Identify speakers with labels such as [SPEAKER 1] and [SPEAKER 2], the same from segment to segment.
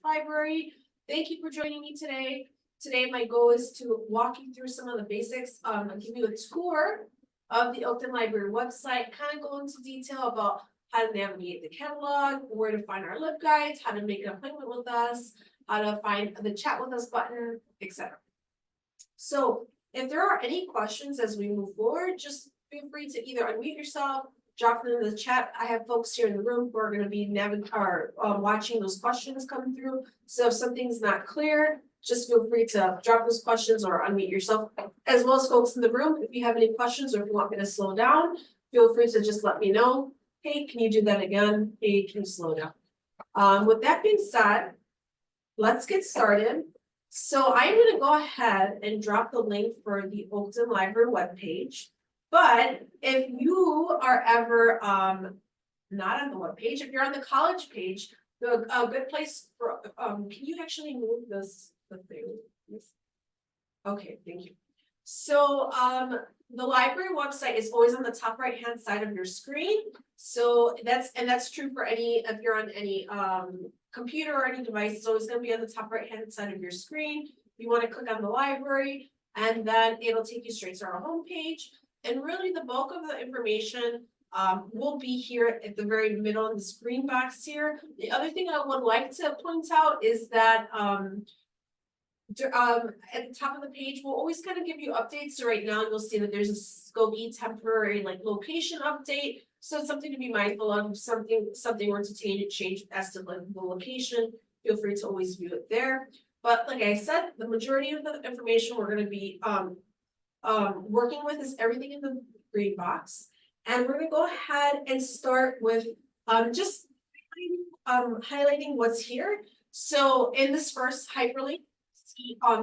[SPEAKER 1] Library. Thank you for joining me today. Today, my goal is to walk you through some of the basics, and give you a tour of the Oakton Library website, kind of go into detail about how to navigate the catalog, where to find our LibGuides, how to make an appointment with us, how to find the chat with us button, etc. So if there are any questions as we move forward, just feel free to either unmute yourself, drop them in the chat. I have folks here in the room who are going to be watching those questions come through. So if something's not clear, just feel free to drop those questions or unmute yourself, as well as folks in the room. If you have any questions or if you want me to slow down, feel free to just let me know. Hey, can you do that again? Hey, can you slow down? With that being said, let's get started. So I'm going to go ahead and drop the link for the Oakton Library webpage. But if you are ever not on the webpage, if you're on the college page, a good place for can you actually move the thing? Okay, thank you. So the library website is always on the top right hand side of your screen. So that's true for any, if you're on any computer or any device, it's always going to be on the top right hand side of your screen. You want to click on the library and then it'll take you straight to our homepage. And really the bulk of the information will be here at the very middle of the screen box here. The other thing I would like to point out is that at the top of the page, we'll always kind of give you updates. So right now you'll see that there's a Skokie temporary location update. So it's something to be mindful of. If something were to change as to the location, feel free to always view it there. But like I said, the majority of the information we're going to be working with is everything in the green box. And we're going to go ahead and start with just highlighting what's here. So in this first hyperlink,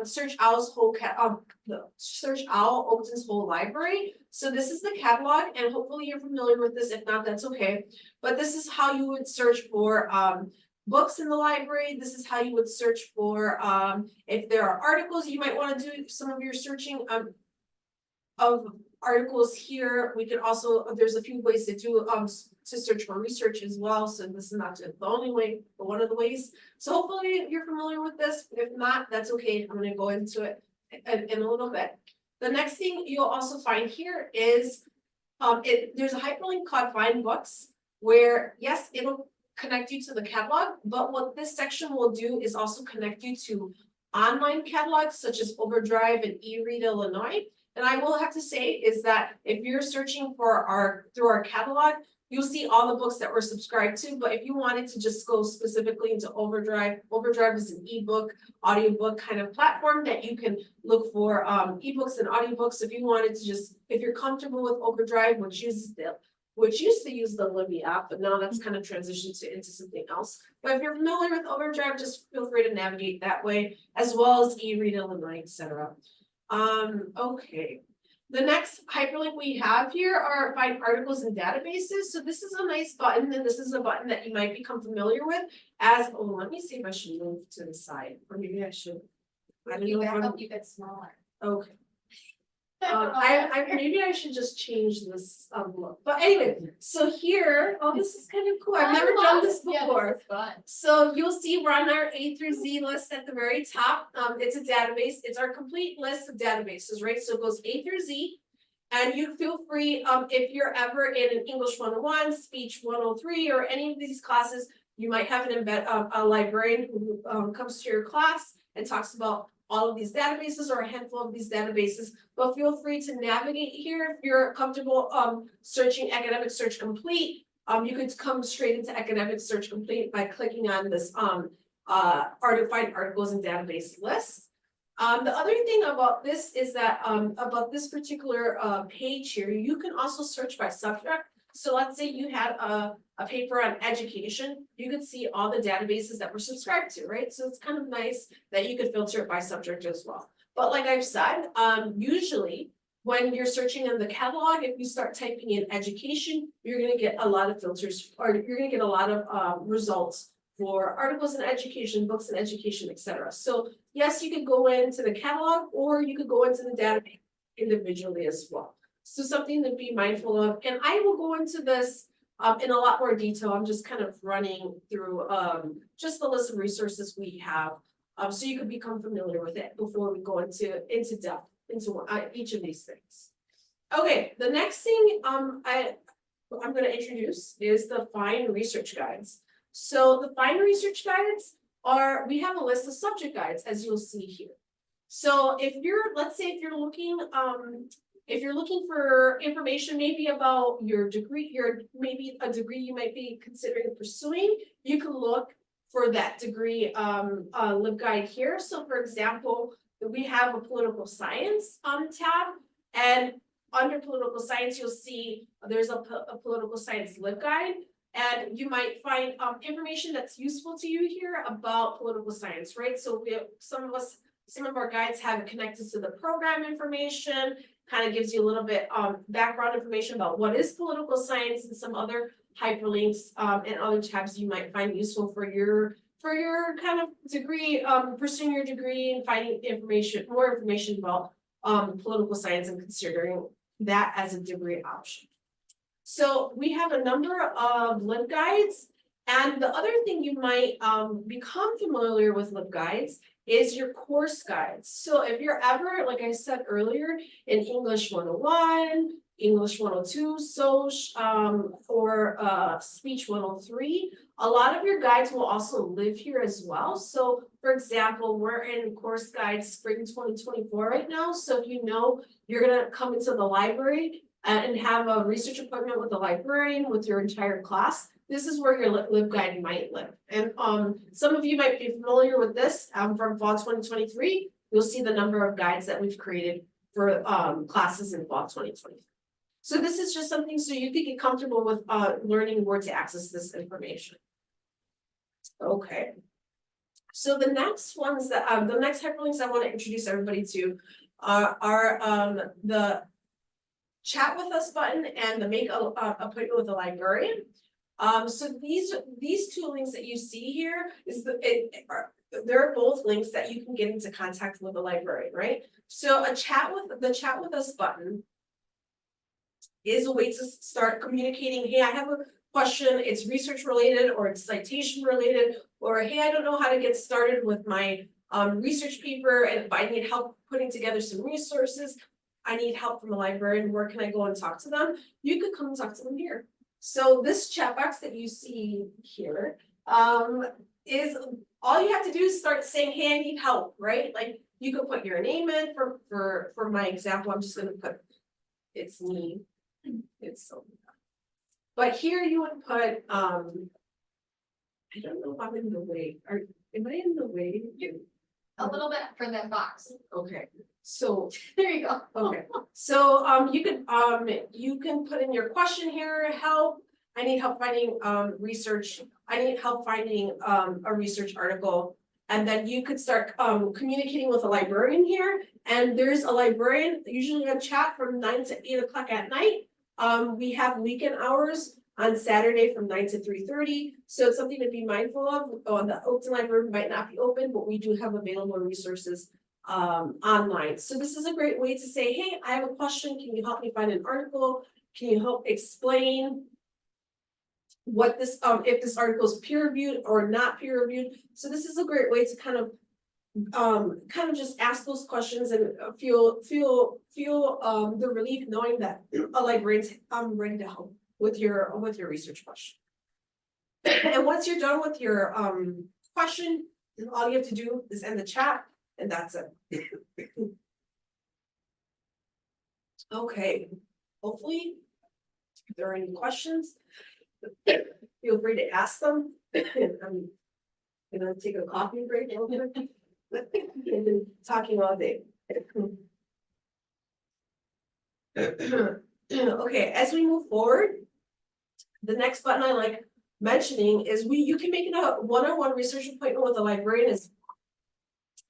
[SPEAKER 1] Search Owl's whole the Search Owl Oakton's whole library. So this is the catalog, and hopefully you're familiar with this. If not, that's okay. But this is how you would search for books in the library. This is how you would search for if there are articles you might want to do some of your searching of articles here. We could also, there's a few ways to do to search for research as well. So this is not the only way, but one of the ways. So hopefully you're familiar with this. If not, that's okay. I'm going to go into it in a little bit. The next thing you'll also find here is there's a hyperlink called Find Books, where yes, it'll connect you to the catalog, but what this section will do is also connect you to online catalogs such as Overdrive and eRead Illinois. And I will have to say is that if you're searching for through our catalog, you'll see all the books that we're subscribed to. But if you wanted to just go specifically into Overdrive, Overdrive is an ebook, audiobook kind of platform that you can look for ebooks and audiobooks. If you wanted to if you're comfortable with Overdrive, which used to use the Libby app, but now that's kind of transitioned into something else. But if you're familiar with Overdrive, just feel free to navigate that way, as well as eRead Illinois, etc. Okay. The next hyperlink we have here are Find Articles and Databases. So this is a nice button, and this is a button that you might become familiar with let me see if I should move to the side, or maybe I should. I don't know if I'm
[SPEAKER 2] you get smaller.
[SPEAKER 1] Okay. Maybe I should just change this look. But anyway, so here, this is kind of cool. I've never done this before.
[SPEAKER 2] Fun.
[SPEAKER 1] So you'll see we're on our A through Z list at the very top. It's a database. It's our complete list of databases, right? So it goes A through Z. And you feel free, if you're ever in an English 101, Speech 103, or any of these classes, you might have a librarian who comes to your class and talks about all of these databases or a handful of these databases, but feel free to navigate here if you're comfortable searching Academic Search Complete. You could come straight into Academic Search Complete by clicking on this Find Articles and Database list. The other thing about this is that about this particular page here, you can also search by subject. So let's say you had a paper on education, you could see all the databases that we're subscribed to, right? So it's kind of nice that you could filter it by subject as well. But like I've said, usually when you're searching in the catalog, if you start typing in education, you're going to get a lot of filters, or you're going to get a lot of results for articles in education, books in education, etc. So yes, you could go into the catalog, or you could go into the database individually as well. So something to be mindful of. And I will go into this in a lot more detail. I'm just kind of running through, just the list of resources we have. So you could become familiar with it before we go into depth into each of these things. Okay, the next thing, I'm gonna introduce is the Find Research Guides. So the Find Research Guides we have a list of subject guides, as you'll see here. So let's say if you're looking for information maybe about your degree, maybe a degree you might be considering pursuing, you can look for that degree LibGuide here. So for example, we have a political science tab, and under political science, you'll see there's a political science LibGuide, and you might find information that's useful to you here about political science, right? So some of our guides have it connected to the program information, kind of gives you a little bit background information about what is political science, and some other hyperlinks and other tabs you might find useful for your kind of degree, pursuing your degree and finding more information about political science and considering that as a degree option. So we have a number of LibGuides, and the other thing you might become familiar with LibGuides is your course guides. So if you're ever, like I said earlier, in English 101, English 102, or Speech 103, a lot of your guides will also live here as well. So for example, we're in course guide spring 2024 right now. So if you know you're gonna come into the library and have a research appointment with the librarian with your entire class, this is where your LibGuide might live. And some of you might be familiar with this from fall 2023. You'll see the number of guides that we've created for classes in fall 2023. So this is just something so you can get comfortable with learning where to access this information. Okay. So the next ones that the next hyperlinks I want to introduce everybody to are the chat with us button and the make a appointment with a librarian. So these two links that you see here they're both links that you can get into contact with a librarian, right? So the chat with us button is a way to start communicating. Hey, I have a question, it's research related or it's citation related, or hey, I don't know how to get started with my research paper and I need help putting together some resources. I need help from a librarian, where can I go and talk to them? You could come and talk to them here. So this chat box that you see here is all you have to do is start saying, hey, I need help, right? Like you could put your name in for my example, I'm just gonna put it's me. It's so, but here you would put I don't know if I'm in the way. Am I in the way?
[SPEAKER 2] A little bit for that box.
[SPEAKER 1] Okay, so
[SPEAKER 2] There you go.
[SPEAKER 1] okay, so you can put in your question here, help. I need help finding research. I need help finding a research article. And then you could start communicating with a librarian here. And there's a librarian usually on chat from 9 to 8 o'clock at night. We have weekend hours on Saturday from 9 to 3:30. So it's something to be mindful of. The Oakton Library might not be open, but we do have available resources online. So this is a great way to say, hey, I have a question. Can you help me find an article? Can you help explain what this if this article is peer reviewed or not peer reviewed? So this is a great way to kind of just ask those questions and feel the relief knowing that a librarian's ready to help with your research question. And once you're done with your question, all you have to do is end the chat, and that's it. Okay, hopefully, if there are any questions, feel free to ask them. I'm gonna take a coffee break a little bit. I've been talking all day. Okay, as we move forward, the next button I like mentioning is you can make a one-on-one research appointment with a librarian,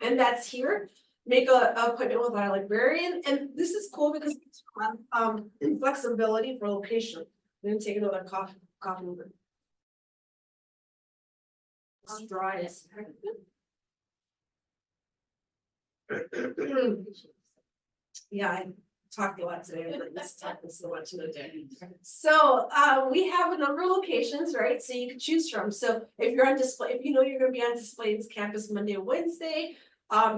[SPEAKER 1] and that's here. Make a appointment with our librarian, and this is cool because it's flexibility for location. I'm gonna take another coffee break. It's dry as heck. Yeah, talked a lot today, but this talking so much in the day. So, we have a number of locations, right, so you can choose from, so if you're on display, if you know you're gonna be on Displays campus Monday and Wednesday.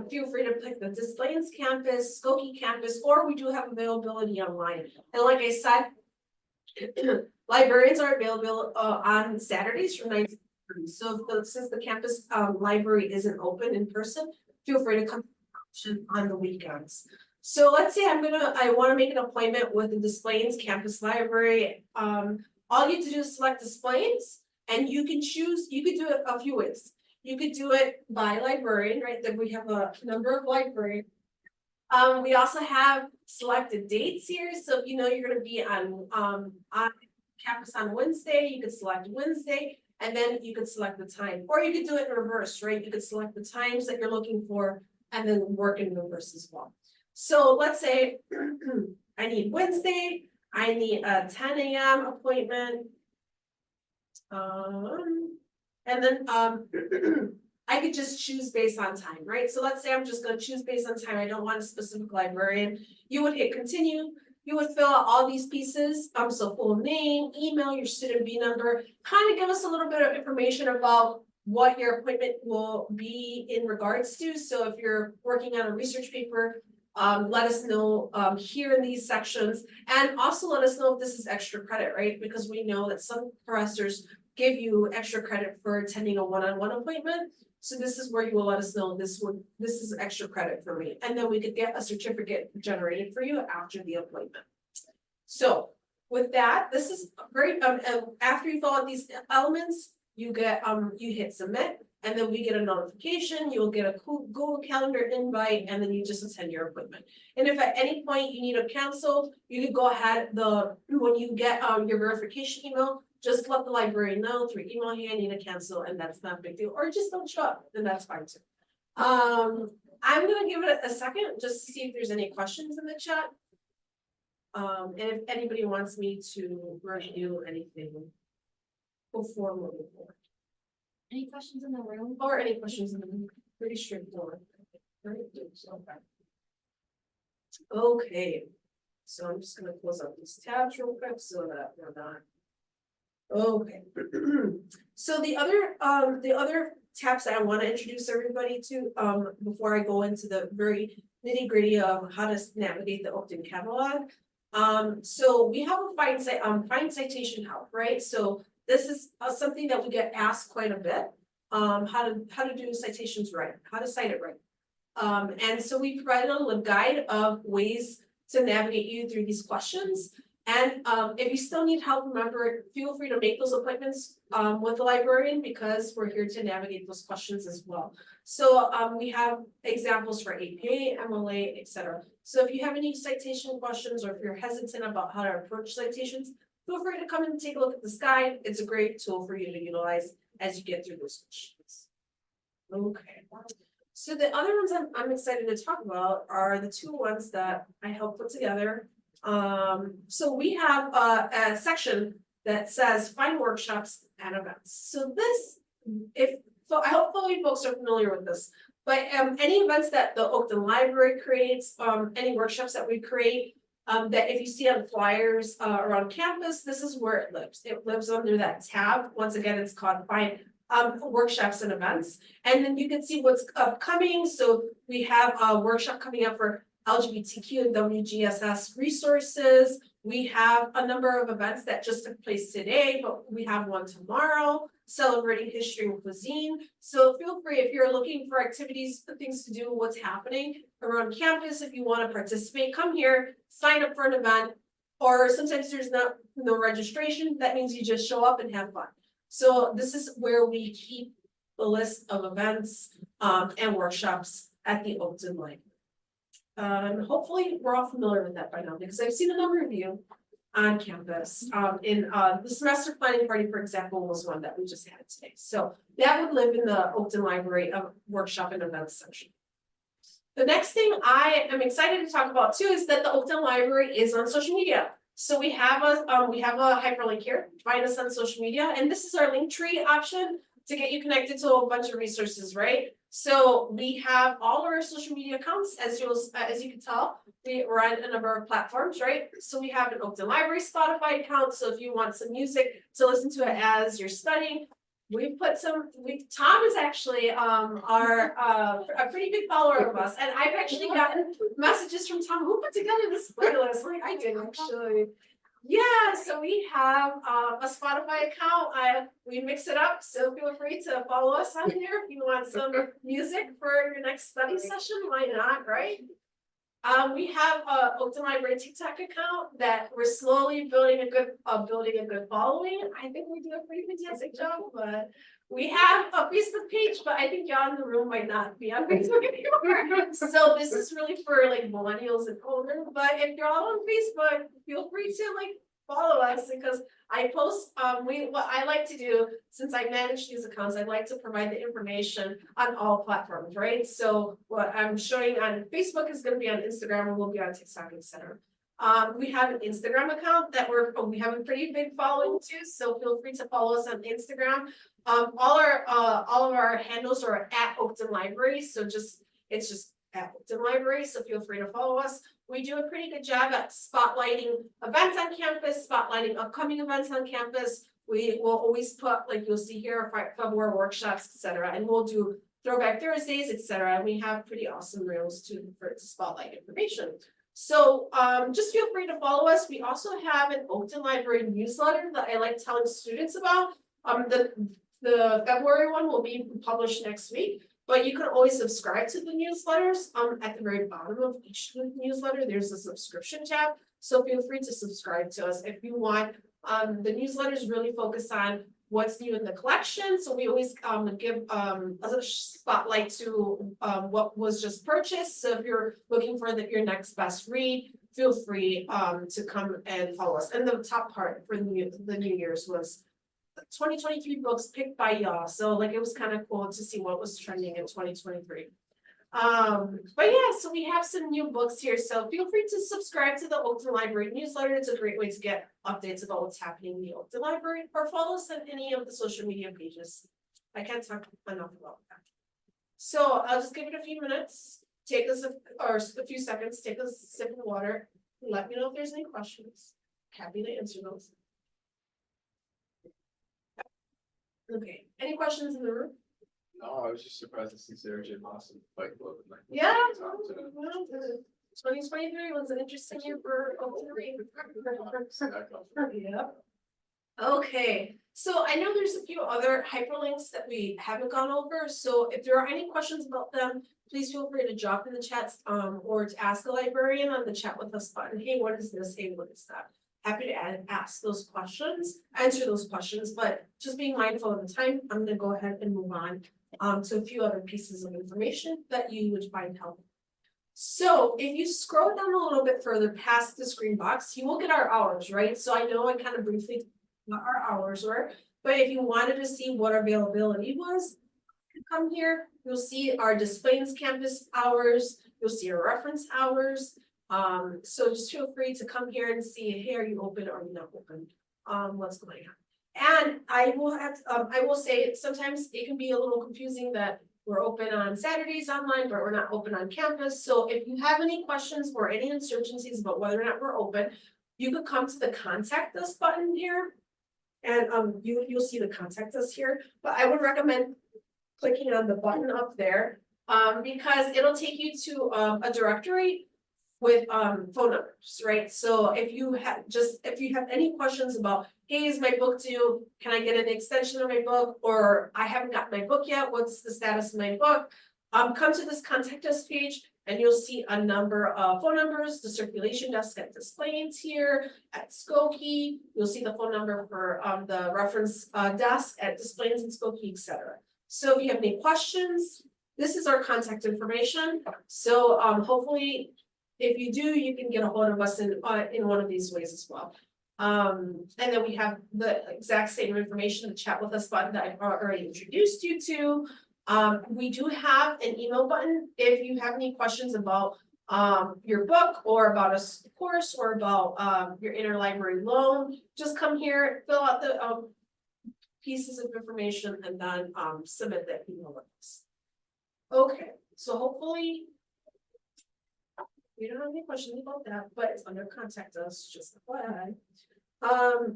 [SPEAKER 1] Feel free to pick the Displays campus, Skokie campus, or we do have availability online, and like I said. Librarians are available, on Saturdays from 9 to 3, so since the campus, library isn't open in person, feel free to come on the weekends. So let's say I wanna make an appointment with the Displays campus library, all you have to do is select Displays, and you can choose, you could do it a few ways. You could do it by librarian, right, that we have a number of librarians. We also have selected dates here, so if you know you're gonna be on campus on Wednesday, you could select Wednesday, and then you could select the time, or you could do it in reverse, right? You could select the times that you're looking for and then work in reverse as well. So let's say I need Wednesday, I need a 10 a.m. appointment. And then I could just choose based on time, right? So let's say I'm just gonna choose based on time, I don't want a specific librarian. You would hit continue, you would fill out all these pieces, so full name, email, your student B number, kind of give us a little bit of information about what your appointment will be in regards to. So if you're working on a research paper, let us know here in these sections, and also let us know if this is extra credit, right? Because we know that some professors give you extra credit for attending a one-on-one appointment. So this is where you will let us know this is extra credit for me, and then we could get a certificate generated for you after the appointment. So with that, this is great. After you fill out these elements, you get you hit submit, and then we get a notification. You'll get a Google Calendar invite, and then you just attend your appointment. And if at any point you need to cancel, you can go ahead when you get your verification email. Just let the librarian know through email, hey, I need to cancel, and that's not a big deal, or just don't show up, and that's fine too. I'm gonna give it a second just to see if there's any questions in the chat. And if anybody wants me to review anything before moving forward.
[SPEAKER 2] Any questions in the room?
[SPEAKER 1] Or any questions in the room, pretty straightforward. Okay, so I'm just gonna close up these tabs real quick so that we're not. Okay, so the other tabs that I want to introduce everybody to, before I go into the very nitty gritty of how to navigate the Oakton catalog. So we have a find citation help, right? So this is something that we get asked quite a bit, how to do citations right, how to cite it right. And so we provided a little guide of ways to navigate you through these questions. And if you still need help, remember, feel free to make those appointments with the librarian, because we're here to navigate those questions as well. So we have examples for APA, MLA, etc. So if you have any citation questions, or if you're hesitant about how to approach citations, feel free to come and take a look at this guide. It's a great tool for you to utilize as you get through those questions. Okay. So the other ones I'm excited to talk about are the two ones that I helped put together. So we have a section that says find workshops and events. So this, I hope folks are familiar with this, but any events that the Oakton Library creates, any workshops that we create, that if you see on flyers around campus, this is where it lives. It lives under that tab. Once again, it's called find workshops and events. And then you can see what's upcoming. So we have a workshop coming up for LGBTQ and WGSS resources. We have a number of events that just took place today, but we have one tomorrow celebrating history and cuisine. So feel free, if you're looking for activities, things to do, what's happening around campus, if you want to participate, come here, sign up for an event, or sometimes there's no registration. That means you just show up and have fun. So this is where we keep the list of events and workshops at the Oakton Library. Hopefully we're all familiar with that by now, because I've seen a number of you on campus. In the semester planning party, for example, was one that we just had today. So that would live in the Oakton Library workshop and events section. The next thing I am excited to talk about too is that the Oakton Library is on social media. So we have a hyperlink here. Find us on social media, and this is our link tree option. to get you connected to a bunch of resources, right? So we have all of our social media accounts, as you can tell, we run a number of platforms, right? So we have an Oakton Library Spotify account, so if you want some music to listen to it as you're studying. Tom is actually a pretty big follower of us, and I've actually gotten messages from Tom, who put together this playlist, like I did actually. Yeah, so we have a Spotify account, we mix it up, so feel free to follow us on there if you want some music for your next study session, why not, right? We have a Oakton Library TikTok account that we're slowly building a good following. I think we do a pretty fantastic job, but we have a Facebook page, but I think y'all in the room might not be on Facebook anymore. So this is really for like millennials and older, but if you're all on Facebook, feel free to like follow us because I post, what I like to do, since I manage these accounts, I'd like to provide the information on all platforms, right? So what I'm showing on Facebook is gonna be on Instagram and will be on TikTok, etc. We have an Instagram account that we have a pretty big following too, so feel free to follow us on Instagram. All of our handles are at Oakton Library, so it's just at Oakton Library, so feel free to follow us. We do a pretty good job at spotlighting events on campus, spotlighting upcoming events on campus. We will always put, like you'll see here, February workshops, etc. And we'll do Throwback Thursdays, etc. And we have pretty awesome reels to spotlight information. So just feel free to follow us. We also have an Oakton Library newsletter that I like telling students about. The February one will be published next week. But you can always subscribe to the newsletters. At the very bottom of each newsletter, there's a subscription tab. So feel free to subscribe to us if you want. The newsletters really focus on what's new in the collection. So we always give a spotlight to what was just purchased. So if you're looking for your next best read, feel free to come and follow us. And the top part for the New Year's was 2023 books picked by y'all, so like it was kind of cool to see what was trending in 2023. But yeah, so we have some new books here, so feel free to subscribe to the Oakton Library newsletter. It's a great way to get updates about what's happening in the Oakton Library, or follow us on any of the social media pages. I can't talk enough about that. So I'll just give it a few minutes, take us a few seconds, take a sip of water, let me know if there's any questions. Happy to answer those. Okay, any questions in the room?
[SPEAKER 3] No, I was just surprised to see Sarah J. Moss in Fight Club.
[SPEAKER 1] Yeah, well, 2023 was an interesting year for Oakton. Yeah. Okay, so I know there's a few other hyperlinks that we haven't gone over, so if there are any questions about them, please feel free to drop in the chats or to ask a librarian on the chat with us button. Hey, what is this? Hey, what is that? Happy to ask those questions, answer those questions, but just being mindful of the time, I'm gonna go ahead and move on to a few other pieces of information that you would find helpful. So if you scroll down a little bit further past the screen box, you will get our hours, right? So I know I kind of briefly what our hours were, but if you wanted to see what our availability was, come here, you'll see our Displays campus hours, you'll see our reference hours. So just feel free to come here and see, hey, are you open or are you not open? What's going on? And I will say sometimes it can be a little confusing that we're open on Saturdays online, but we're not open on campus. So if you have any questions or any uncertainties about whether or not we're open, you could come to the contact us button here. And you'll see the contact us here, but I would recommend clicking on the button up there because it'll take you to a directory with phone numbers, right? So if you have any questions about, hey, is my book due? Can I get an extension of my book? Or I haven't gotten my book yet, what's the status of my book? Come to this contact us page and you'll see a number of phone numbers, the circulation desk at Displays here, at Skokie. You'll see the phone number for the reference desk at Displays and Skokie, etc. So if you have any questions, this is our contact information. So hopefully, if you do, you can get a hold of us in one of these ways as well. And then we have the exact same information, the chat with us button that I've already introduced you to. We do have an email button if you have any questions about your book or about a course or about your interlibrary loan. Just come here, fill out the pieces of information and then submit that email with us. Okay, so hopefully. We don't have any questions about that, but it's under contact us, just FYI.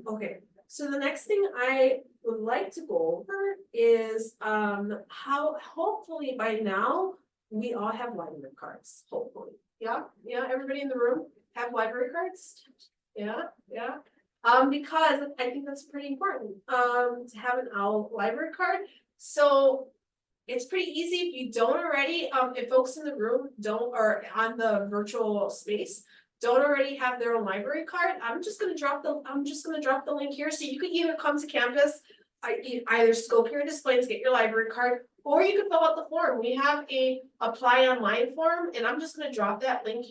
[SPEAKER 1] Okay, so the next thing I would like to go over is how hopefully by now we all have library cards, hopefully. Yeah, everybody in the room have library cards? Yeah. Because I think that's pretty important to have an OWL library card. So it's pretty easy if you don't already, if folks in the room don't, or on the virtual space, don't already have their own library card, I'm just gonna drop the link here, so you could either come to campus, either scope your displays, get your library card, or you could fill out the form. We have a apply online form, and I'm just gonna drop that link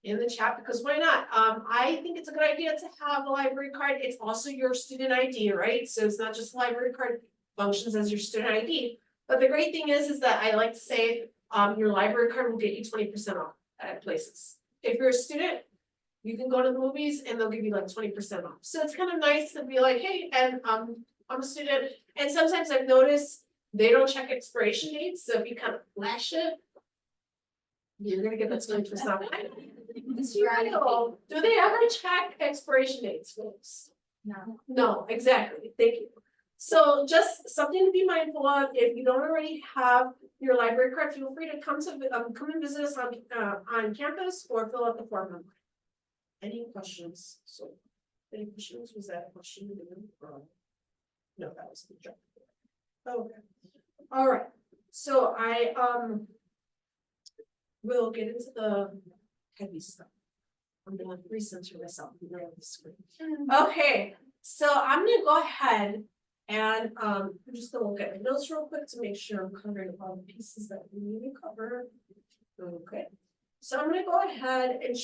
[SPEAKER 1] in the chat, because why not? I think it's a good idea to have a library card. It's also your student ID, right? So it's not just library card functions as your student ID. But the great thing is that I like to say, your library card will get you 20% off at places. If you're a student, you can go to the movies and they'll give you like 20% off. So it's kind of nice to be like, hey, and I'm a student. And sometimes I've noticed they don't check expiration dates. So if you kind of flash it, you're gonna get that 20% off. It's real. Do they ever check expiration dates, folks?
[SPEAKER 2] No.
[SPEAKER 1] No, exactly. Thank you. So just something to be mindful of. If you don't already have your library card, feel free to come and visit us on campus or fill out the form. Any questions? So, any questions? Was that a question? No, that was the job. Okay. All right. So I will get into the heavy stuff. I'm gonna recenter myself and lay on the screen. Okay, so I'm gonna go ahead. And I'm just gonna look at my notes real quick to make sure I'm covering all the pieces that we need to cover. Okay, so I'm gonna go ahead and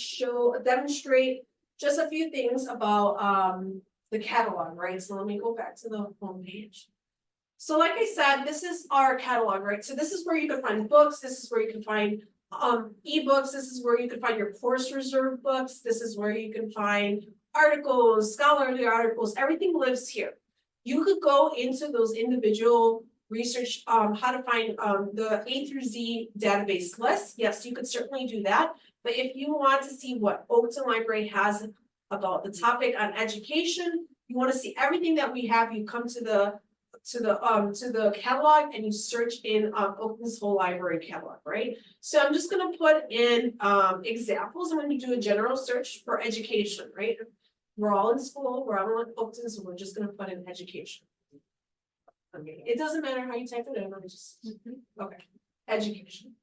[SPEAKER 1] demonstrate just a few things about the catalog, right? So let me go back to the home page. So like I said, this is our catalog, right? So this is where you can find books, this is where you can find ebooks, this is where you can find your course reserve books, this is where you can find articles, scholarly articles, everything lives here. You could go into those individual research, how to find the A through Z database list. Yes, you could certainly do that. But if you want to see what Oakton Library has about the topic on education, you want to see everything that we have, you come to the catalog and you search in Oakton's whole library catalog, right? So I'm just going to put in examples. I'm going to do a general search for education, right? We're all in school, we're all in Oakton, so we're just gonna put in education. Okay, it doesn't matter how you type it in, I'm just, okay, education.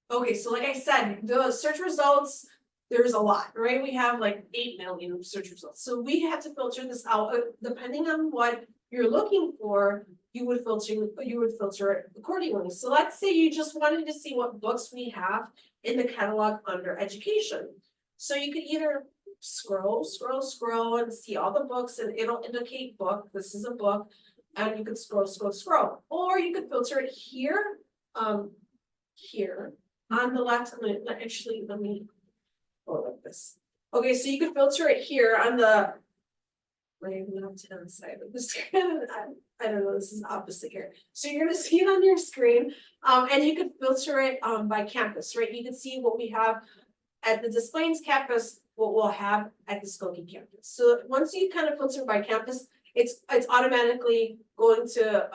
[SPEAKER 1] Okay, so like I said, the search results, there's a lot, right? We have like 8 million search results. So we have to filter this out, depending on what you're looking for, you would filter it accordingly. So let's say you just wanted to see what books we have in the catalog under education. So you could either scroll and see all the books, and it'll indicate book, this is a book, and you could scroll, or you could filter it here, here on the left. Let me go like this. Okay, so you could filter it here on the left-hand side of the screen. I don't know, this is opposite here. So you're gonna see it on your screen, and you could filter it by campus, right? You can see what we have at the Des Plaines campus, what we'll have at the Skokie campus. So once you kind of filter by campus, it's automatically going to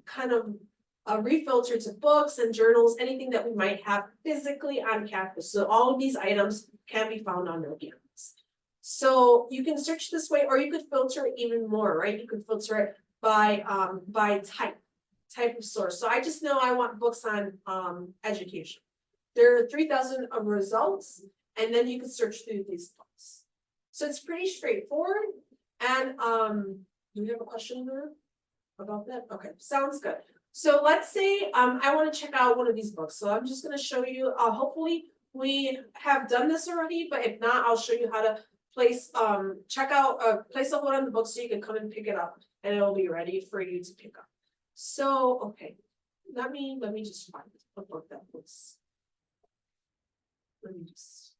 [SPEAKER 1] kind of refilter to books and journals, anything that we might have physically on campus. So all of these items can be found on our campus. So you can search this way, or you could filter it even more, right? You could filter it by type of source. So I just know I want books on education. There are 3,000 results, and then you can search through these books. So it's pretty straightforward. And do we have a question there about that? Okay, sounds good. So let's say I want to check out one of these books. So I'm just going to show you. Hopefully we have done this already, but if not, I'll show you how to place place a hold on the book so you can come and pick it up, and it'll be ready for you to pick up. So okay, let me just find a book that was. Let me just.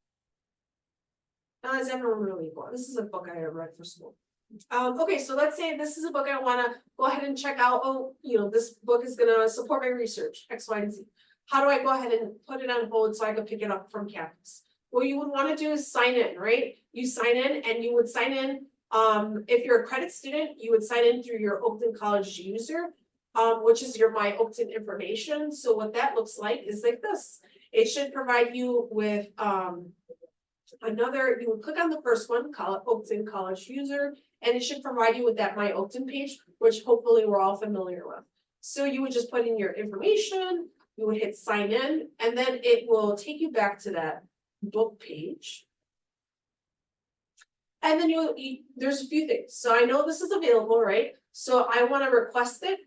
[SPEAKER 1] As everyone really want. This is a book I read for school. Okay, so let's say this is a book I wanna go ahead and check out, oh, this book is gonna support my research, X, Y, and Z. How do I go ahead and put it on hold so I can pick it up from campus? What you would wanna do is sign in, right? You sign in and you would sign in, if you're a credit student, you would sign in through your Oakton College user, which is your My Oakton information. So what that looks like is like this. It should provide you with, you would click on the first one, call it Oakton College user, and it should provide you with that My Oakton page, which hopefully we're all familiar with. So you would just put in your information, you would hit sign in, and then it will take you back to that book page. And then there's a few things. So I know this is available, right? So I want to request it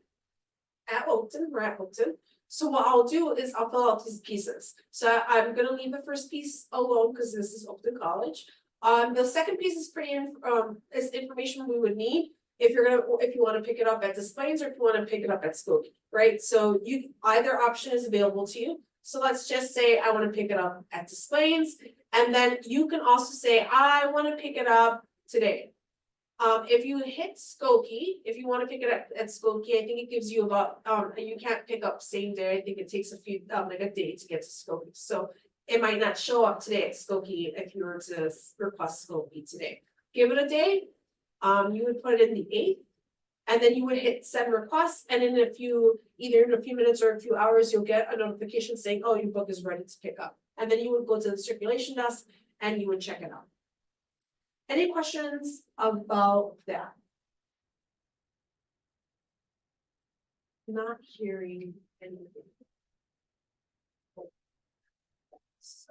[SPEAKER 1] at Oakton, we're at Oakton. So what I'll do is I'll fill out these pieces. So I'm gonna leave the first piece alone because this is Oakton College. The second piece is is information we would need if you want to pick it up at Des Plaines or if you want to pick it up at Skokie, right? So either option is available to you. So let's just say I want to pick it up at Des Plaines, and then you can also say I want to pick it up today. If you hit Skokie, if you want to pick it up at Skokie, I think it gives you about, you can't pick up same day. I think it takes like a day to get to Skokie. So it might not show up today at Skokie if you were to request Skokie today. Give it a day. You would put it in the 8th, and then you would hit send request, and in either in a few minutes or a few hours, you'll get a notification saying, oh, your book is ready to pick up. And then you would go to the circulation desk and you would check it out. Any questions about that? Not hearing anything.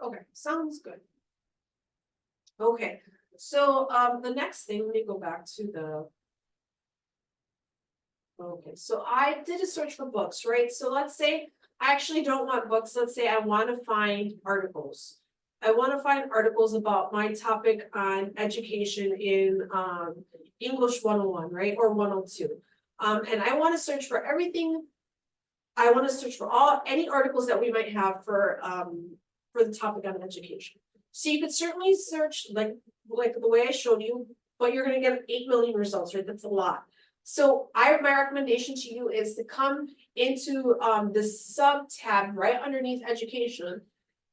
[SPEAKER 1] Okay, sounds good. Okay, so the next thing, let me go back to the. Okay, so I did a search for books, right? So let's say I actually don't want books. Let's say I want to find articles. I want to find articles about my topic on education in English 101, right? Or 102. And I want to search for everything. I want to search for any articles that we might have for the topic on education. So you could certainly search like the way I showed you, but you're going to get 8 million results, right? That's a lot. So my recommendation to you is to come into the sub tab right underneath education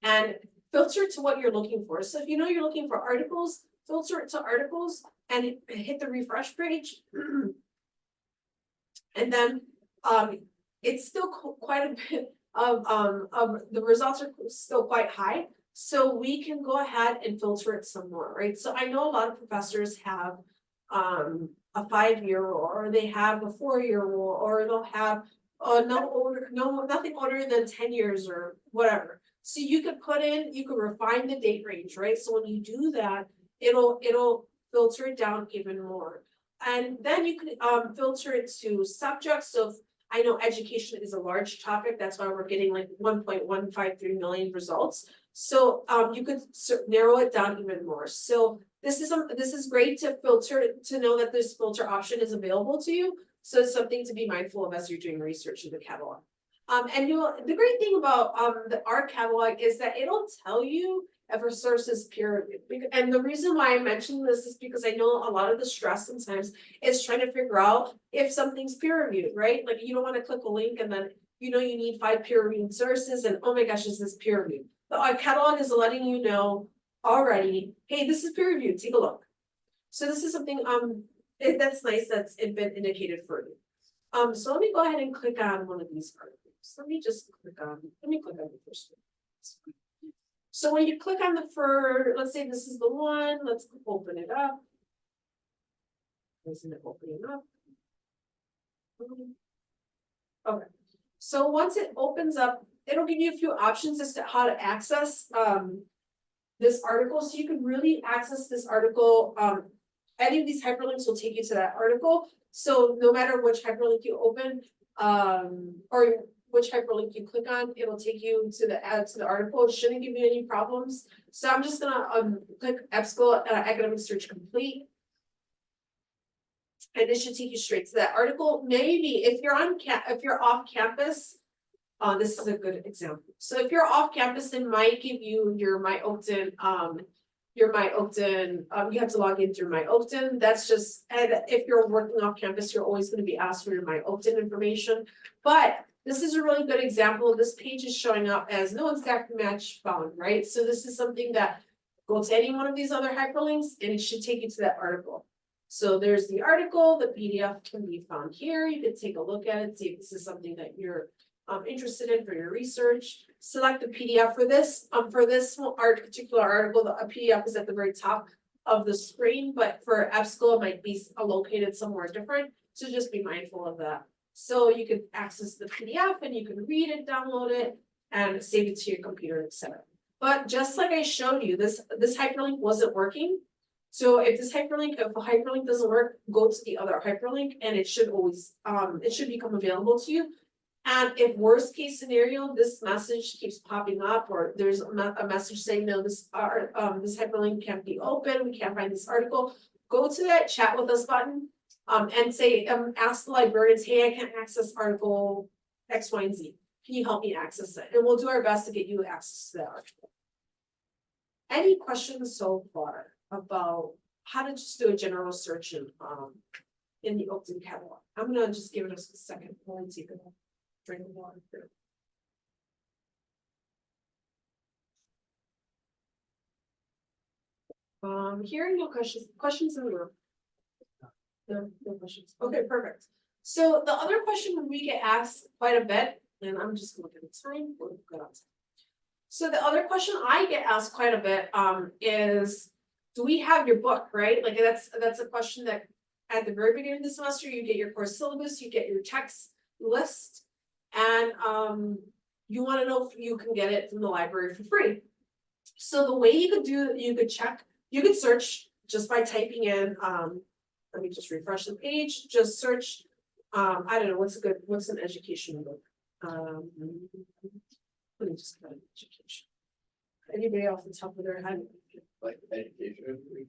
[SPEAKER 1] and filter to what you're looking for. So if you know you're looking for articles, filter it to articles and hit the refresh page. And then it's still quite a bit of the results are still quite high. So we can go ahead and filter it some more, right? So I know a lot of professors have a 5-year rule, or they have a 4-year rule, or they'll have nothing older than 10 years or whatever. So you could refine the date range, right? So when you do that, it'll filter it down even more. And then you can filter it to subjects. So I know education is a large topic, that's why we're getting like 1.153 million results. So you could narrow it down even more. So this is great to filter, to know that this filter option is available to you. So it's something to be mindful of as you're doing research in the catalog. And the great thing about our catalog is that it'll tell you if a source is peer reviewed. And the reason why I'm mentioning this is because I know a lot of the stress sometimes is trying to figure out if something's peer reviewed, right? Like you don't want to click a link and then you need 5 peer reviewed sources and oh my gosh, is this peer reviewed? Our catalog is letting you know already, hey, this is peer reviewed, take a look. So this is something that's nice that's been indicated for you. So let me go ahead and click on one of these articles. Let me click on the first one. So when you click on let's say this is the one, let's open it up. Isn't it opening up? Okay, so once it opens up, it'll give you a few options as to how to access this article. So you can really access this article. Any of these hyperlinks will take you to that article. So no matter which hyperlink you open, or which hyperlink you click on, it'll take you to the article. It shouldn't give you any problems. So I'm just gonna click EBSCO academic search complete. And it should take you straight to that article. Maybe if you're off campus, this is a good example. So if you're off campus, it might give you your My Oakton your My Oakton, you have to log in through My Oakton, that's just, and if you're working off campus, you're always gonna be asked for your My Oakton information. But this is a really good example, this page is showing up as no exact match found, right? So this is something that, go to any one of these other hyperlinks and it should take you to that article. So there's the article, the PDF can be found here, you can take a look at it, see if this is something that you're interested in for your research. Select the PDF for this particular article, a PDF is at the very top of the screen, but for EBSCO, it might be located somewhere different, so just be mindful of that. So you can access the PDF and you can read it, download it, and save it to your computer, etc. But just like I showed you, this hyperlink wasn't working. So if a hyperlink doesn't work, go to the other hyperlink and it should always, it should become available to you. And if worst case scenario, this message keeps popping up, or there's a message saying, no, this hyperlink can't be open, we can't find this article, go to that chat with us button, and say, ask the librarians, hey, I can't access article X, Y, and Z. Can you help me access it? And we'll do our best to get you access to that article. Any questions so far about how to just do a general search in the Oakton catalog? I'm gonna just give it a second while you take a drink of water here. Hearing no questions in the room. No questions. Okay, perfect. So the other question we get asked quite a bit, and I'm just looking at the time, we're good on time. So the other question I get asked quite a bit is, do we have your book, right? Like that's a question that at the very beginning of the semester, you get your course syllabus, you get your text list, and you want to know if you can get it from the library for free. So the way you could search just by typing in, let me just refresh the page, just search, I don't know, what's an educational book? Let me just put education. Anybody off the top of their head?
[SPEAKER 3] Like education.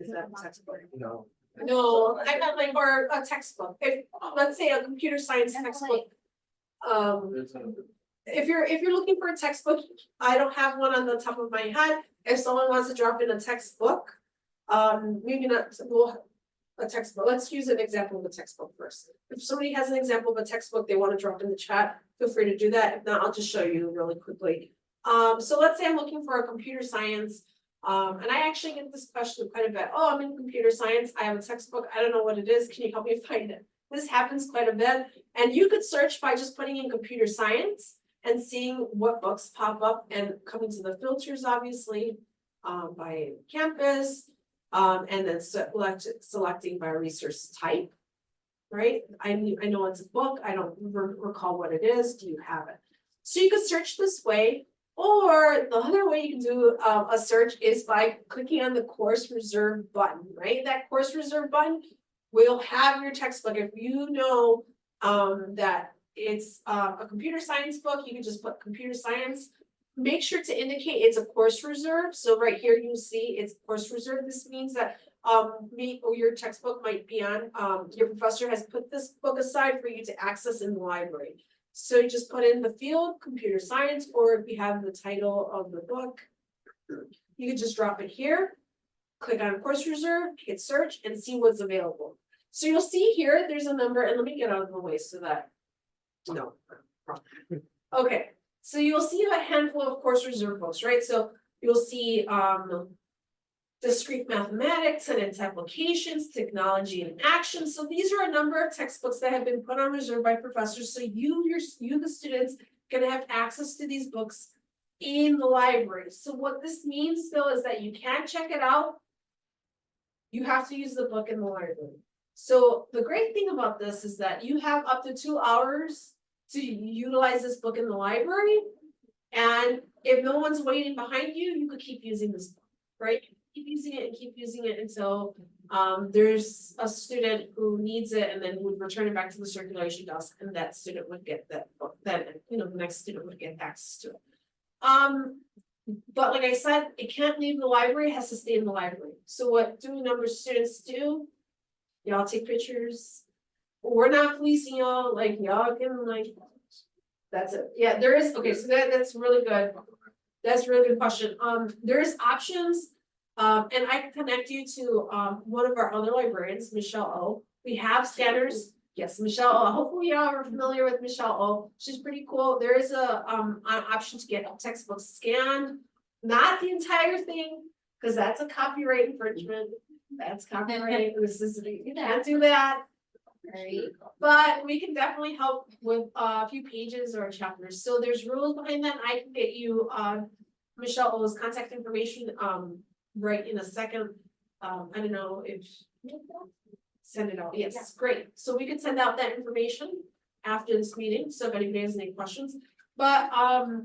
[SPEAKER 1] Is that a textbook?
[SPEAKER 3] No.
[SPEAKER 1] No, I meant like, or a textbook, if, let's say a computer science textbook.
[SPEAKER 3] There's a-
[SPEAKER 1] If you're looking for a textbook, I don't have one on the top of my head, if someone wants to drop in a textbook. Maybe not, well, a textbook, let's use an example of a textbook first. If somebody has an example of a textbook they want to drop in the chat, feel free to do that, if not, I'll just show you really quickly. So let's say I'm looking for a computer science, and I actually get this question quite a bit, oh, I'm in computer science, I have a textbook, I don't know what it is, can you help me find it? This happens quite a bit, and you could search by just putting in computer science and seeing what books pop up and coming to the filters, obviously, by campus, and then selecting by resource type, right? I know it's a book, I don't recall what it is, do you have it? So you could search this way, or the other way you can do a search is by clicking on the course reserve button, right? That course reserve button will have your textbook. If you know that it's a computer science book, you can just put computer science. Make sure to indicate it's a course reserve. So right here you'll see it's course reserve. This means that me or your textbook might be on, your professor has put this book aside for you to access in the library. So you just put in the field, computer science, or if you have the title of the book, you can just drop it here, click on course reserve, hit search, and see what's available. So you'll see here, there's a number, and let me get out of the way so that, no, wrong. Okay, so you'll see a handful of course reserve books, right? So you'll see discrete mathematics and its applications, technology and action. So these are a number of textbooks that have been put on reserve by professors. So you the students, can have access to these books in the library. So what this means though is that you can check it out. You have to use the book in the library. So the great thing about this is that you have up to 2 hours to utilize this book in the library. And if no one's waiting behind you, you could keep using this book, right? Keep using it and keep using it until there's a student who needs it and then would return it back to the circulation desk, and that student would get that book, then the next student would get access to it. But like I said, it can't leave the library, it has to stay in the library. So what do a number of students do? Y'all take pictures. We're not policing y'all, like y'all can like, that's it. Yeah, there is, okay, so that's really good. That's a really good question. There's options. And I can connect you to, one of our other librarians, Michelle O. We have scanners. Yes, Michelle O. Hopefully y'all are familiar with Michelle O. She's pretty cool. There is an option to get textbooks scanned. Not the entire thing, because that's a copyright infringement. That's copyright. This is, you can't do that.
[SPEAKER 2] Right.
[SPEAKER 1] But we can definitely help with a few pages or chapters. So there's rules behind that. I can get you Michelle O's contact information right in a second. I don't know if send it out. Yes, great. So we could send out that information after this meeting. So if anybody has any questions. But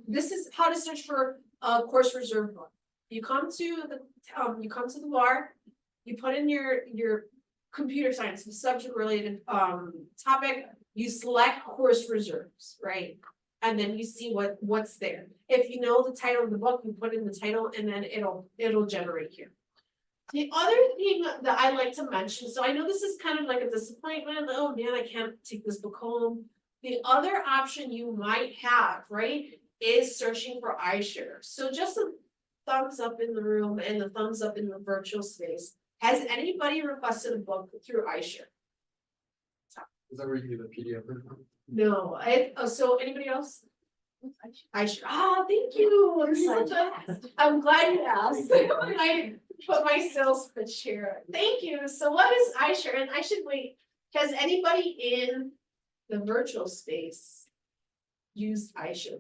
[SPEAKER 1] this is how to search for a course reserve book. You come to the bar, you put in your computer science, subject related topic, you select course reserves, right? And then you see what's there. If you know the title of the book, you put in the title and then it'll generate here. The other thing that I like to mention, so I know this is kind of like a disappointment, oh man, I can't take this book home. The other option you might have, right, is searching for iShare. So just a thumbs up in the room and the thumbs up in the virtual space. Has anybody requested a book through iShare?
[SPEAKER 3] Is that where you do the PDF?
[SPEAKER 1] No, so anybody else? iShare, thank you. I'm glad you asked. I put my sales pitch here. Thank you. So what is iShare? And I should wait. Has anybody in the virtual space used iShare?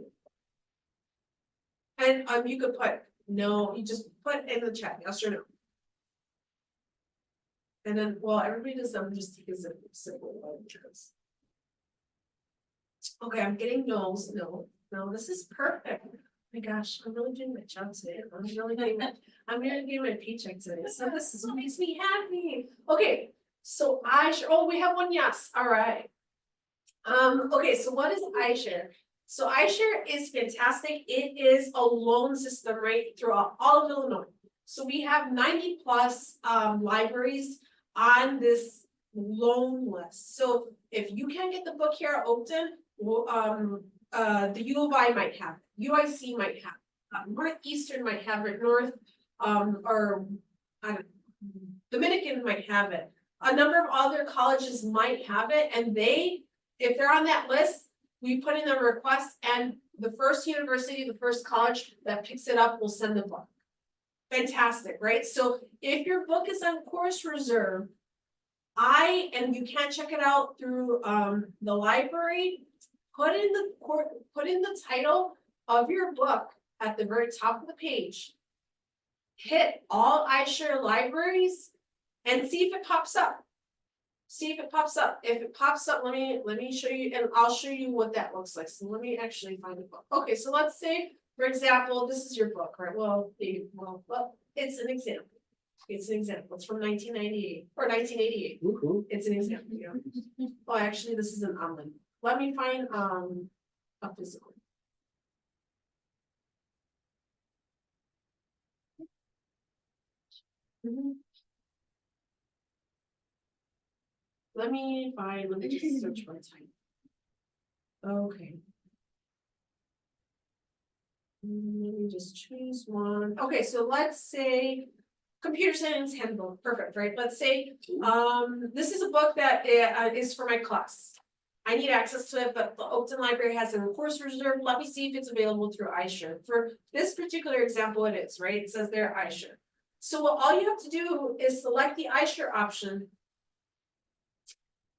[SPEAKER 1] And you could put no, you just put in the chat, yes or no. And then, well, everybody does them, just take a simple one. Okay, I'm getting no's, no, this is perfect. Oh my gosh, I'm really doing my job today. I'm really getting my paycheck today, so this is what makes me happy. Okay, so we have one yes, all right. Okay, so what is iShare? So iShare is fantastic. It is a loan system right throughout all of Illinois. So we have 90 plus libraries on this loan list. So if you can't get the book here at Oakton, the U of I might have it, UIC might have it, Northeastern might have it, Dominican might have it. A number of other colleges might have it, and if they're on that list, we put in a request, and the first university, the first college that picks it up will send the book. Fantastic, right? So if your book is on course reserve, and you can't check it out through the library, put in the title of your book at the very top of the page. Hit all iShare libraries and see if it pops up. If it pops up, let me show you, and I'll show you what that looks like. So let me actually find the book. Okay, so let's say, for example, this is your book, right? Well, it's an example. It's from 1998 or 1988. It's an example, yeah. Oh, actually, this is an online. Let me find a physical. Let me just search my time. Okay. Let me just choose one. Okay, so let's say computer science handbook, perfect, right? Let's say this is a book that is for my class. I need access to it, but the Oakton Library has it in course reserve. Let me see if it's available through iShare. For this particular example, it is, right? It says there iShare. So all you have to do is select the iShare option.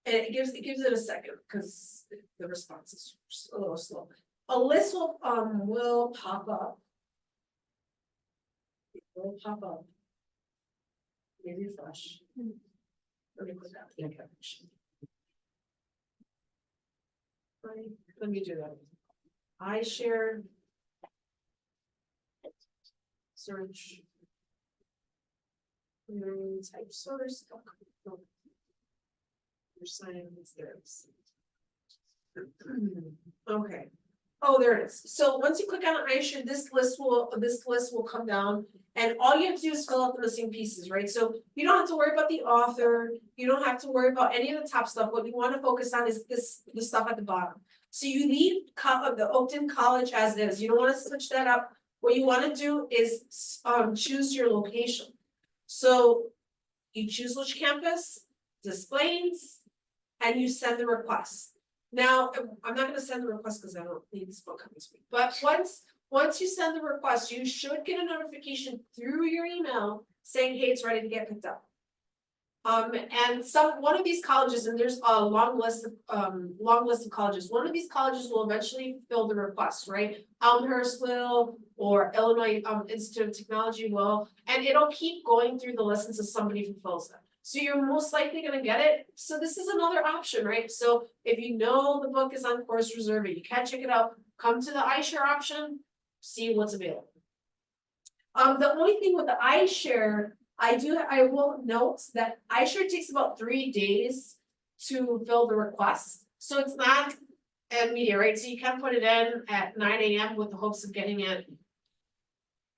[SPEAKER 1] And it gives it a second because the response is a little slow. A list will pop up. It will pop up. Maybe refresh. Let me put that in caption. Let me do that. iShare. Search. Type source. Science there. Okay. Oh, there it is. So once you click on iShare, this list will come down, and all you have to do is fill out the missing pieces, right? So you don't have to worry about the author. You don't have to worry about any of the top stuff. What you want to focus on is the stuff at the bottom. So you leave the Oakton College as is. You don't want to switch that up what you wanna do is, choose your location. So you choose which campus, displays, and you send the request. Now, I'm not gonna send the request because I don't need this book coming to me, but once you send the request, you should get a notification through your email saying, hey, it's ready to get picked up. And one of these colleges, and there's a long list of colleges, one of these colleges will eventually fill the request, right? Elmhurst will, or Illinois Institute of Technology will, and it'll keep going through the list until somebody fulfills it. So you're most likely gonna get it. So this is another option, right? So if you know the book is on course reserve, and you can't check it out, come to the iShare option, see what's available. The only thing with the iShare, I will note that iShare takes about 3 days to fill the request. So it's not immediate, right? So you can put it in at 9 AM with the hopes of getting it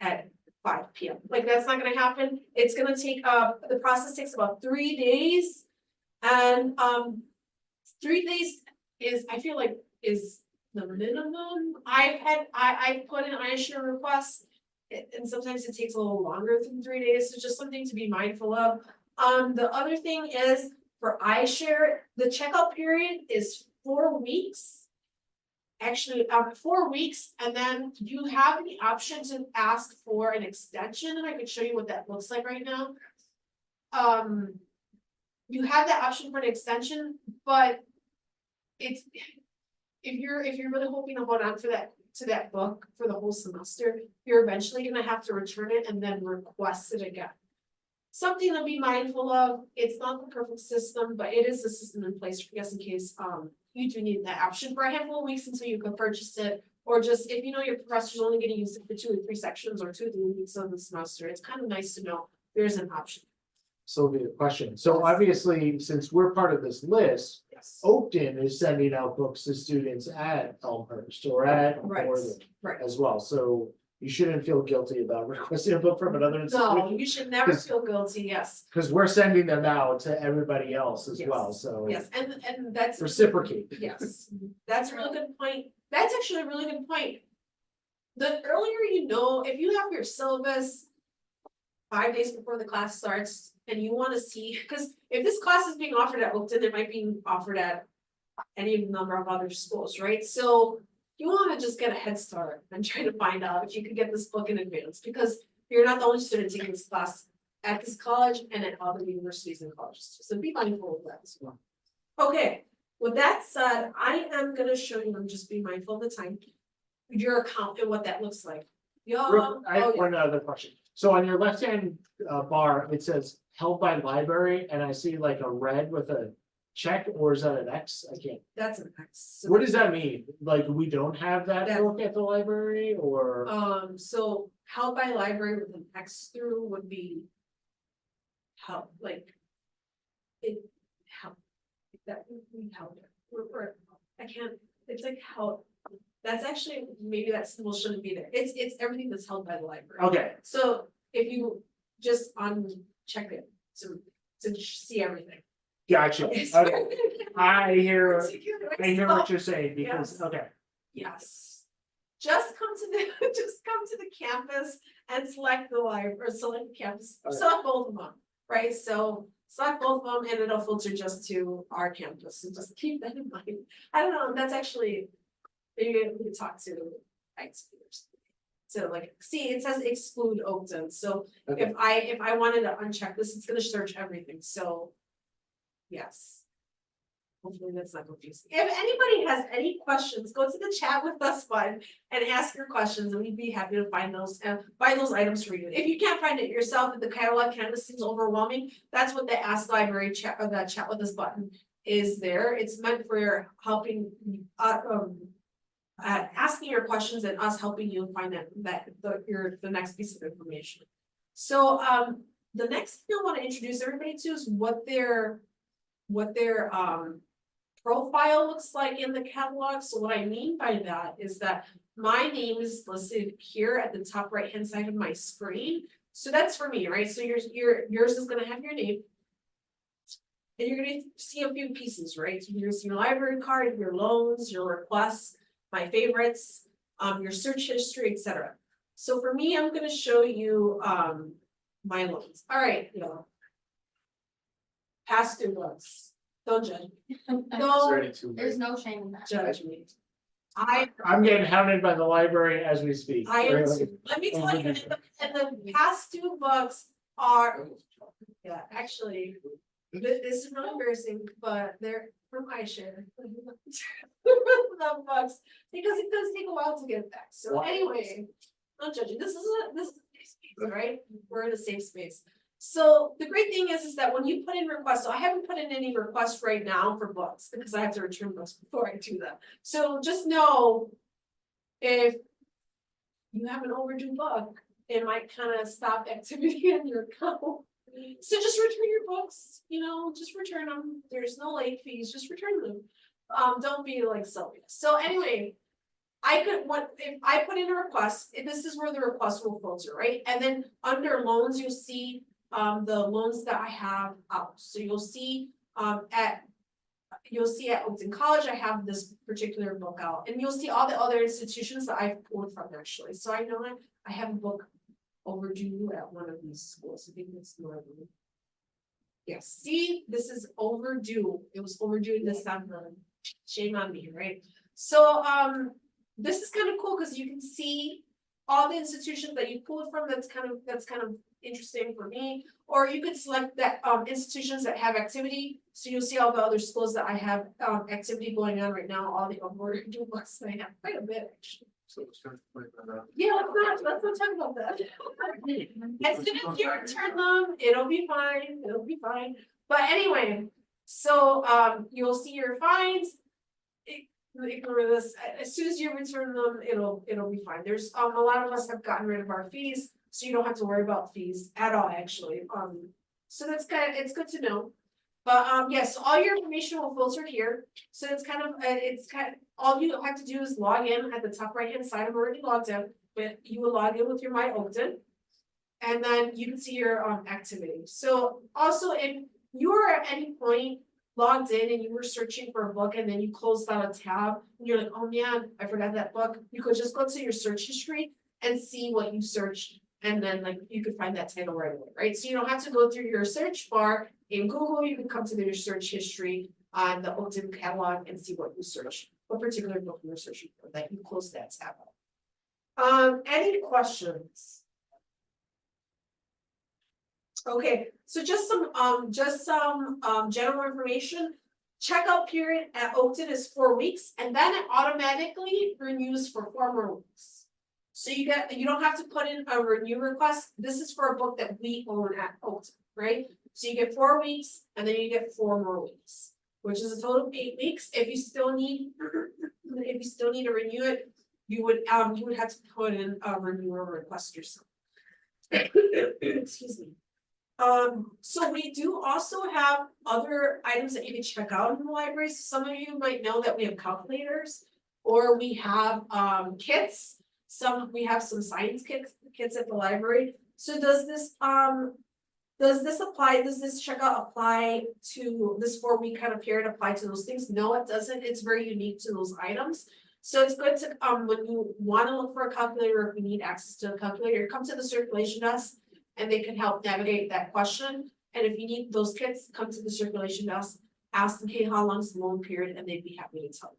[SPEAKER 1] at 5 PM. Like, that's not gonna happen. It's gonna take, the process takes about 3 days. And 3 days I feel like is the minimum. I put in iShare requests. And sometimes it takes a little longer than 3 days, so just something to be mindful of. The other thing is for iShare, the checkout period is 4 weeks. Actually, 4 weeks, and then you have the option to ask for an extension, and I can show you what that looks like right now. You have that option for an extension, but it's if you're really hoping to hold on to that book for the whole semester, you're eventually gonna have to return it and then request it again. Something to be mindful of. It's not the perfect system, but it is a system in place for just in case you do need that option for a handful of weeks until you can purchase it. Or just if you know your professor's only gonna use it for 2 or 3 sections or 2 or 3 weeks of the semester, it's kind of nice to know there's an option.
[SPEAKER 4] So the question, so obviously, since we're part of this list,
[SPEAKER 1] Yes.
[SPEAKER 4] Oakton is sending out books to students at Elmhurst or at
[SPEAKER 1] Right,
[SPEAKER 4] Northern
[SPEAKER 1] right.
[SPEAKER 4] as well, so you shouldn't feel guilty about requesting a book from another
[SPEAKER 1] No,
[SPEAKER 4] institution.
[SPEAKER 1] you should never
[SPEAKER 4] 'Cause-
[SPEAKER 1] feel guilty, yes.
[SPEAKER 4] Cause we're sending them out to everybody else as
[SPEAKER 1] Yes.
[SPEAKER 4] well, so.
[SPEAKER 1] Yes, and that's.
[SPEAKER 4] Reciprocate.
[SPEAKER 1] Yes, that's a really good point. That's actually a really good point. The earlier you know, if you have your syllabus 5 days before the class starts and you wanna see, cause if this class is being offered at Oakton, it might be offered at any number of other schools, right? So you wanna just get a head start and try to find out if you could get this book in advance, because you're not the only student taking this class at this college and at other universities and colleges, so be mindful of that as well. Okay, with that said, I am gonna show you, I'm just being mindful of the time, your account and what that looks like. Y'all,
[SPEAKER 4] I have one other question. So on your left-hand bar, it says held by library, and I see like a red with a check, or is that an X? I can't.
[SPEAKER 1] That's an X. So-
[SPEAKER 4] What does that mean? Like, we don't have that
[SPEAKER 1] That-
[SPEAKER 4] book at the library, or?
[SPEAKER 1] So held by library with an X through would be. Held, like. It, held, that would be held, I can't, it's like held, that's actually, maybe that symbol shouldn't be there, it's everything that's held by the library.
[SPEAKER 4] Okay,
[SPEAKER 1] So if you just uncheck it to see everything.
[SPEAKER 4] gotcha.
[SPEAKER 1] It's
[SPEAKER 4] Okay,
[SPEAKER 1] very
[SPEAKER 4] I hear
[SPEAKER 1] particular,
[SPEAKER 4] what you're saying, because,
[SPEAKER 1] Yes.
[SPEAKER 4] okay,
[SPEAKER 1] Yes. Just come to the campus and select the library, or select the campus,
[SPEAKER 4] Okay.
[SPEAKER 1] select both of them, right? So select both of them and it'll filter just to our campus, and just keep that in mind. I don't know, that's actually, maybe we could talk to IT leaders. So like, see, it says exclude Oakton, so
[SPEAKER 4] okay.
[SPEAKER 1] if I wanted to uncheck this, it's gonna search everything, so. Yes. Hopefully that's not confusing. If anybody has any questions, go to the chat with us button and ask your questions, and we'd be happy to find those items for you. If you can't find it yourself, if the catalog canvas seems overwhelming, that's what the Ask Library chat, or the chat with us button is there. It's meant for helping, asking your questions and us helping you find the next piece of information. So, the next thing I want to introduce everybody to is what their profile looks like in the catalog. So what I mean by that is that my name is listed here at the top right hand side of my screen. So that's for me, right? So yours is gonna have your name. And you're gonna see a few pieces, right? So here's your library card, your loans, your requests, my favorites, your search history, etc. So for me, I'm gonna show you, my loans. All right, y'all. Past due loans. Don't judge me. Don't
[SPEAKER 3] 32.
[SPEAKER 2] There's no shame in that.
[SPEAKER 1] judge me. I'm
[SPEAKER 4] getting hounded by the library as we speak.
[SPEAKER 1] I am too. Let me tell you, and the past due books are, yeah, actually, this is really embarrassing, but they're from my share. The books, because it does take a while to get back. So anyway, not judging. This is a safe space, right? We're in a safe space. So the great thing is that when you put in requests, so I haven't put in any requests right now for books because I have to return books before I do that. So just know if you have an overdue book, it might kind of stop activity in your account. So just return your books, just return them. There's no late fees, just return them. Don't be like Sylvia. So anyway, if I put in a request, this is where the request will filter, right? And then under loans, you'll see the loans that I have out. So you'll see at Oakton College, I have this particular book out, and you'll see all the other institutions that I've pulled from actually. So I know I have a book overdue at one of these schools. I think it's Northern. Yes, see, this is overdue. It was overdue in December. Shame on me, right? So this is kind of cool because you can see all the institutions that you pulled from. That's kind of interesting for me. Or you could select that institutions that have activity. So you'll see all the other schools that I have activity going on right now, all the overdue books that I have, quite a bit actually.
[SPEAKER 3] So it's kind of like that.
[SPEAKER 1] Yeah, let's not talk about that. As soon as you return them, it'll be fine, but anyway, so you'll see your fines. Ignore this, as soon as you return them, it'll be fine. There's a lot of us have gotten rid of our fees, so you don't have to worry about fees at all, actually. So that's it's good to know. But yes, all your information will filter here. So it's all you have to do is log in at the top right hand side. I'm already logged in, but you will log in with your My Oakton, and then you can see your activity. So also, if you are at any point logged in and you were searching for a book and then you closed out a tab and you're like, oh man, I forgot that book, you could just go to your search history and see what you searched, and then you could find that title right away, right? So you don't have to go through your search bar in Google. You can come to your search history on the Oakton catalog and see what you searched, what particular book you were searching for, that you closed that tab out. Any questions? Okay, so just some general information. Checkout period at Oakton is 4 weeks, and then it automatically renews for 4 more weeks. So you don't have to put in a renew request. This is for a book that we own at Oakton, right? So you get 4 weeks, and then you get 4 more weeks, which is a total of 8 weeks. If you still need to renew it, you would have to put in a renewal request yourself. Excuse me. So we do also have other items that you can check out in the library. Some of you might know that we have calculators, or we have kits. We have some science kits at the library. So does this checkout apply to this 4-week kind of period, apply to those things? No, it doesn't. It's very unique to those items. So it's good to when you want to look for a calculator, if you need access to a calculator, come to the circulation desk and they can help navigate that question. And if you need those kits, come to the circulation desk, ask them, hey, how long is the loan period, and they'd be happy to tell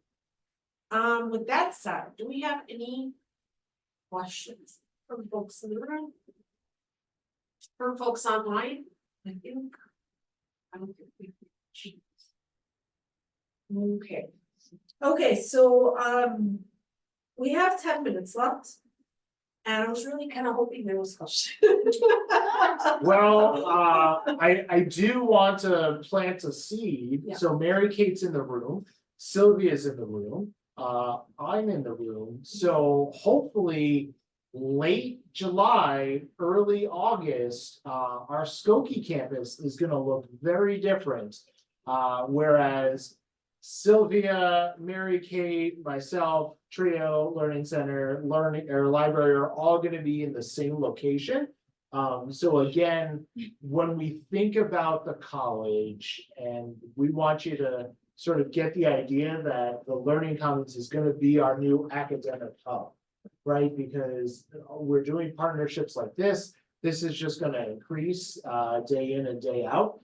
[SPEAKER 1] you. With that said, do we have any questions from folks in the room? From folks online? I don't think we can. Okay, so we have 10 minutes left. And I was really kind of hoping there was questions.
[SPEAKER 4] Well, I do want to plant a seed.
[SPEAKER 1] Yeah.
[SPEAKER 4] So Mary Kate's in the room, Sylvia's in the room, I'm in the room. So hopefully late July, early August, our Skokie campus is going to look very different. Whereas Sylvia, Mary Kate, myself, Trio, Learning Center, Library are all going to be in the same location. So again, when we think about the college, and we want you to sort of get the idea that the Learning Commons is going to be our new academic hub. right? Because we're doing partnerships like this. This is just gonna increase day in and day out.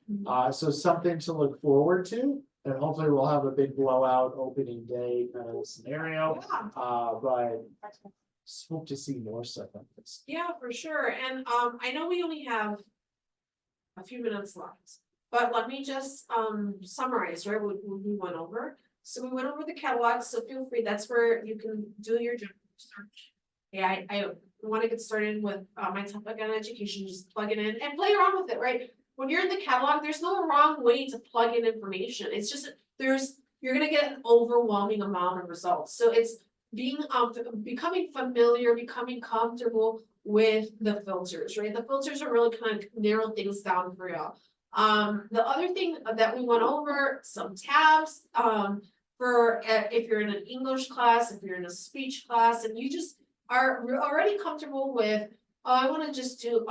[SPEAKER 4] So something to look forward to. And hopefully we'll have a big blowout opening day kind of scenario. But just hope to see more stuff like this.
[SPEAKER 1] Yeah, for sure, and I know we only have a few minutes left, but let me just summarize, right, what we went over. So we went over the catalog, so feel free, that's where you can do your general search. Yeah, I wanna get started with my topic on education, just plug it in and play around with it, right? When you're in the catalog, there's no wrong way to plug in information, it's just, you're gonna get an overwhelming amount of results, so it's being becoming familiar, becoming comfortable with the filters, right? The filters are really kind of narrow things down for y'all. The other thing that we went over, some tabs, for if you're in an English class, if you're in a speech class, and you just are already comfortable with, oh, I wanna just do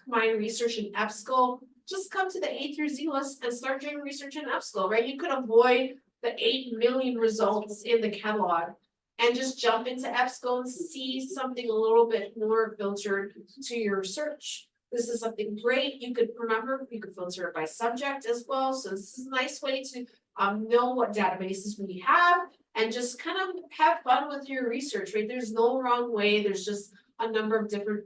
[SPEAKER 1] combined research in EBSCO, just come to the A through Z list and start doing research in EBSCO, right? You could avoid the 8 million results in the catalog and just jump into EBSCO and see something a little bit more filtered to your search. This is something great. You could filter it by subject as well. So this is a nice way to know what databases we have and just kind of have fun with your research, right? There's no wrong way. There's just a number of different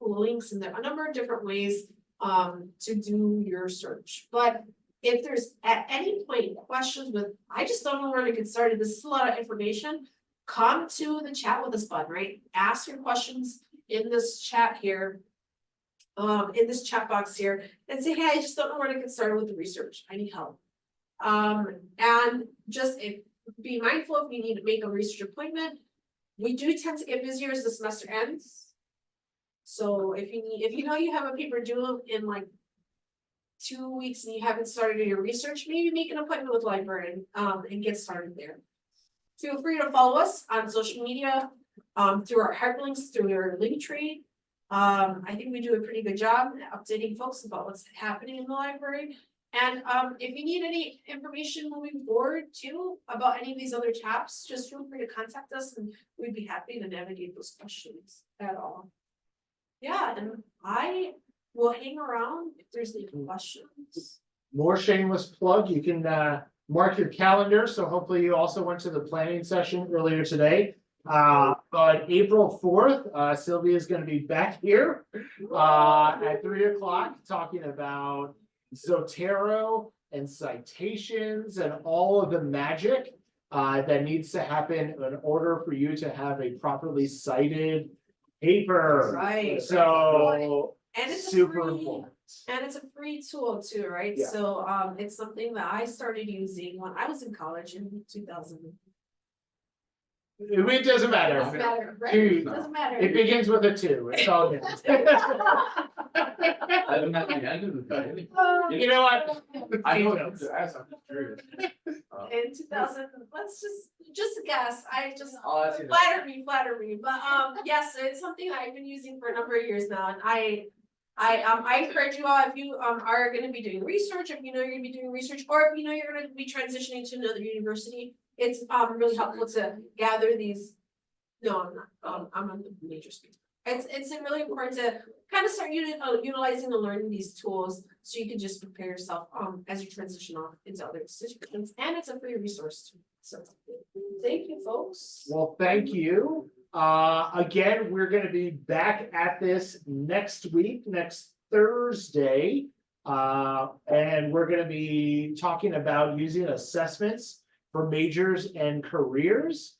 [SPEAKER 1] links and a number of different ways to do your search. But if there's at any point questions with, I just don't know where to get started, this is a lot of information, come to the chat with us button, right? Ask your questions in this chat here, in this chat box here, and say, hey, I just don't know where to get started with the research. I need help. And just be mindful if you need to make a research appointment. We do tend to get busier as the semester ends. So if you know you have a paper due in like 2 weeks and you haven't started your research, maybe make an appointment with the library and get started there. Feel free to follow us on social media, through our hyperlinks, through your link tree. I think we do a pretty good job updating folks about what's happening in the library. And if you need any information moving forward too about any of these other tabs, just feel free to contact us and we'd be happy to navigate those questions at all. Yeah, and I will hang around if there's any questions.
[SPEAKER 4] More shameless plug, you can mark your calendar, so hopefully you also went to the planning session earlier today. But April 4th, Sylvia is gonna be back here at 3 o'clock talking about Zotero and citations and all of the magic that needs to happen in order for you to have a properly cited paper.
[SPEAKER 1] Right.
[SPEAKER 4] So
[SPEAKER 1] And it's
[SPEAKER 4] super
[SPEAKER 1] a free,
[SPEAKER 4] important.
[SPEAKER 1] and it's a free tool too, right?
[SPEAKER 4] Yeah.
[SPEAKER 1] So it's something that I started using when I was in college in 2000.
[SPEAKER 4] It doesn't matter.
[SPEAKER 1] Doesn't matter, right?
[SPEAKER 4] Dude,
[SPEAKER 1] Doesn't matter.
[SPEAKER 4] It begins with a 2. It's all good.
[SPEAKER 3] I don't have the end of the day.
[SPEAKER 4] You know what?
[SPEAKER 3] I know what to ask, I'm just curious.
[SPEAKER 1] In 2000, let's just guess,
[SPEAKER 3] I'll ask you that.
[SPEAKER 1] flatter me, but yes, it's something that I've been using for a number of years now, and I encourage you all, if you are gonna be doing research, if you know you're gonna be doing research, or if you know you're gonna be transitioning to another university, it's really helpful to gather these. No, I'm not, I'm on the major speaker. It's really important to kind of start utilizing and learning these tools so you can just prepare yourself as you transition off into other institutions, and it's a free resource too. So thank you, folks.
[SPEAKER 4] Well, thank you. Again, we're gonna be back at this next week, next Thursday. And we're gonna be talking about using assessments for majors and careers.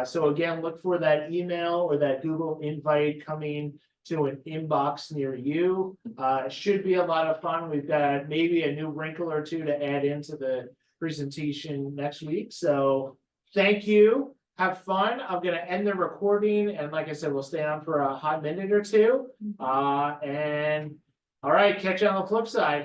[SPEAKER 4] So again, look for that email or that Google invite coming to an inbox near you. It should be a lot of fun. We've got maybe a new wrinkle or two to add into the presentation next week. So thank you. Have fun. I'm gonna end the recording, and like I said, we'll stay on for a hot minute or two. And all right, catch you on the flip side.